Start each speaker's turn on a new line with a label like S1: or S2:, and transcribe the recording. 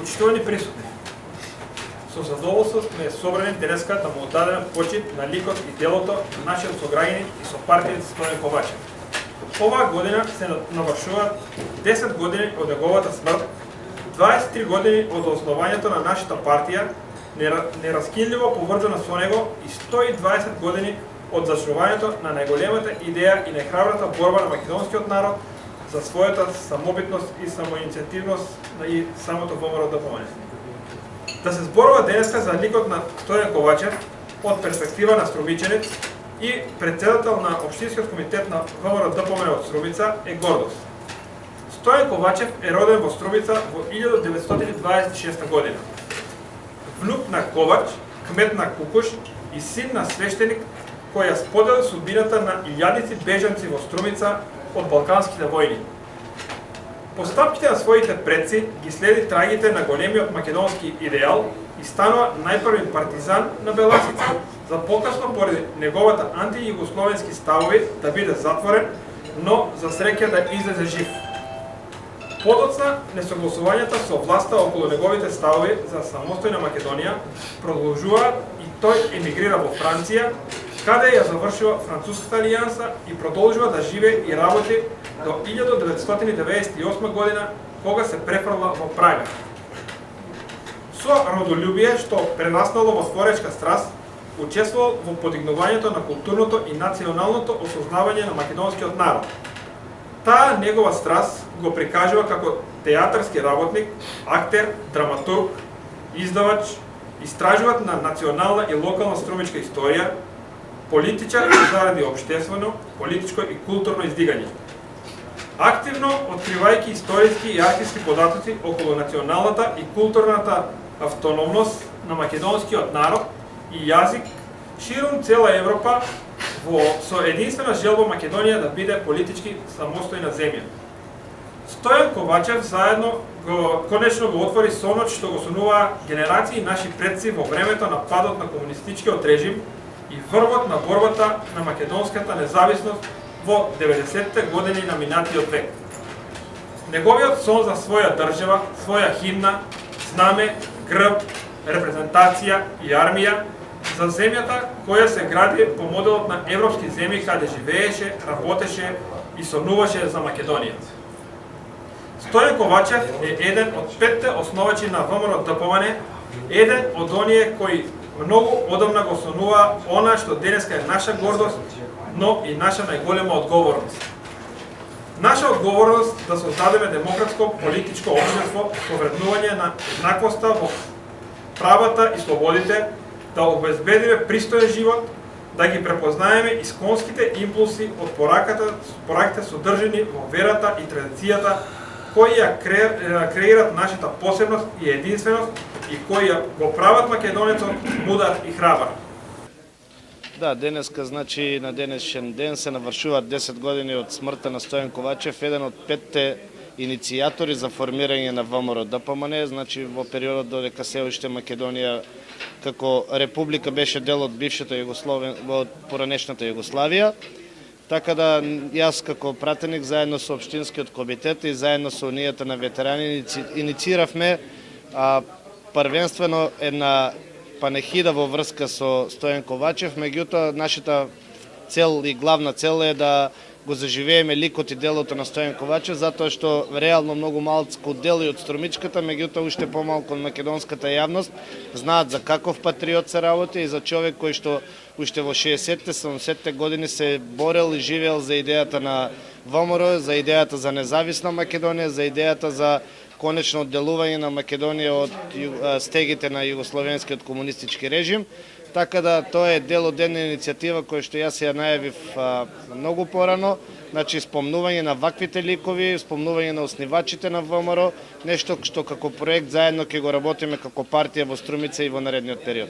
S1: Почитувани присутни, со задоволство сме собрани денеска да му одадеме почит на ликот и делото на нашиот сограѓанин и сопартиец Стојан Ковачев. Оваа година се навршуваат 10 години од неговата смрт, 23 години од основањето на нашата партија, нераскинливо поврзана со него, и 120 години од зачнувањето на најголемата идеја и најхрабрата борба на македонскиот народ за својата самобитност и самоиницијативност и самото ВМРО ДПМН. Да се зборува денеска за ликот на Стојан Ковачев од перспектива на струмиченец и председател на Општинскиот комитет на ВМРО ДПМН од Струмица е гордост. Стојан Ковачев е роден во Струмица во 1926 година. Внук на ковач, кмет на Кукуш и син на свештеник кој ја сподели судбината на илјадици бежанци во Струмица од Балканските војни. По стапките на своите предци ги следи трагите на големиот македонски идеал и станува најпрви партизан на Беласица, за покасно поради неговата антијугословенски ставови да биде затворен, но за среќа да излезе жив. Подоцна, несогласувањата со власта околу неговите ставови за самостојна Македонија продолжуваат и тој емигрира во Франција, каде ја завршува Француската алијанса и продолжува да живее и работи до 1998 година, кога се префрла во Прага. Со родолюбие, што прераснало во творечка страст, учествувал во подигнувањето на културното и националното осознавање на македонскиот народ. Таа негова страст го прикажува како театарски работник, актер, драматург, издавач, истражувач на национална и локална струмичка историја, политичар заради општествено, политичко и културно издигање. Активно откривајќи историски и архивски податоци околу националната и културната автономност на македонскиот народ и јазик ширум цела Европа со единствена желба Македонија да биде политички самостојна земја. Стојан Ковачев заедно конечно го отвори сонот што го сонуваа генерации наши предци во времето на падот на комунистичкиот режим и врвот на борбата на македонската независност во 90-те години на минатиот век. Неговиот сон за своја држава, своја химна, знаме, грб, репрезентација и армија за земјата која се гради по моделот на европски земји каде живееше, работеше и сонуваше за Македонија. Стојан Ковачев е еден од 5 основачи на ВМРО ДПМН, еден од оние кои многу одамна го сонува она што денеска е наша гордост, но и наша најголема одговорност. Наша одговорност да создадеме демократско политичко општество со вреднување на еднаквоста во правата и слободите, да обезбедиме пристоен живот, да ги препознаеме исконските импулси од пораките содржани во верата и традицијата кои ја креират нашата посебност и единственост и кои го прават македонецот мудар и храбар.
S2: Да, денеска, значи на денешен ден се навршуваат 10 години од смртта на Стојан Ковачев, еден од 5 иницијатори за формирање на ВМРО ДПМН, значи во периодот додека се уште Македонија како република беше дел од бившата од поранешната Југославија. Така да јас како пратеник заедно со Општинскиот комитет и заедно со Унијата на ветерани иницииравме првенствено една панехида во врска со Стојан Ковачев, меѓутоа нашата цел и главна цел е да го заживееме ликот и делото на Стојан Ковачев, затоа што реално многу малку дели од струмичката, меѓутоа уште помалку од македонската јавност знаат за каков патриот се работи и за човек кој што уште во 60-те, 70-те години се борел и живеел за идејата на ВМРО, за идејата за независна Македонија, за идејата за конечно одделување на Македонија од стегите на југословенскиот комунистички режим. Така да тоа е дел од една иницијатива која што јас ја најавив многу порано, значи спомнување на ваквите ликови, спомнување на основачите на ВМРО, нешто што како проект заедно ќе го работиме како партија во Струмица и во наредниот период.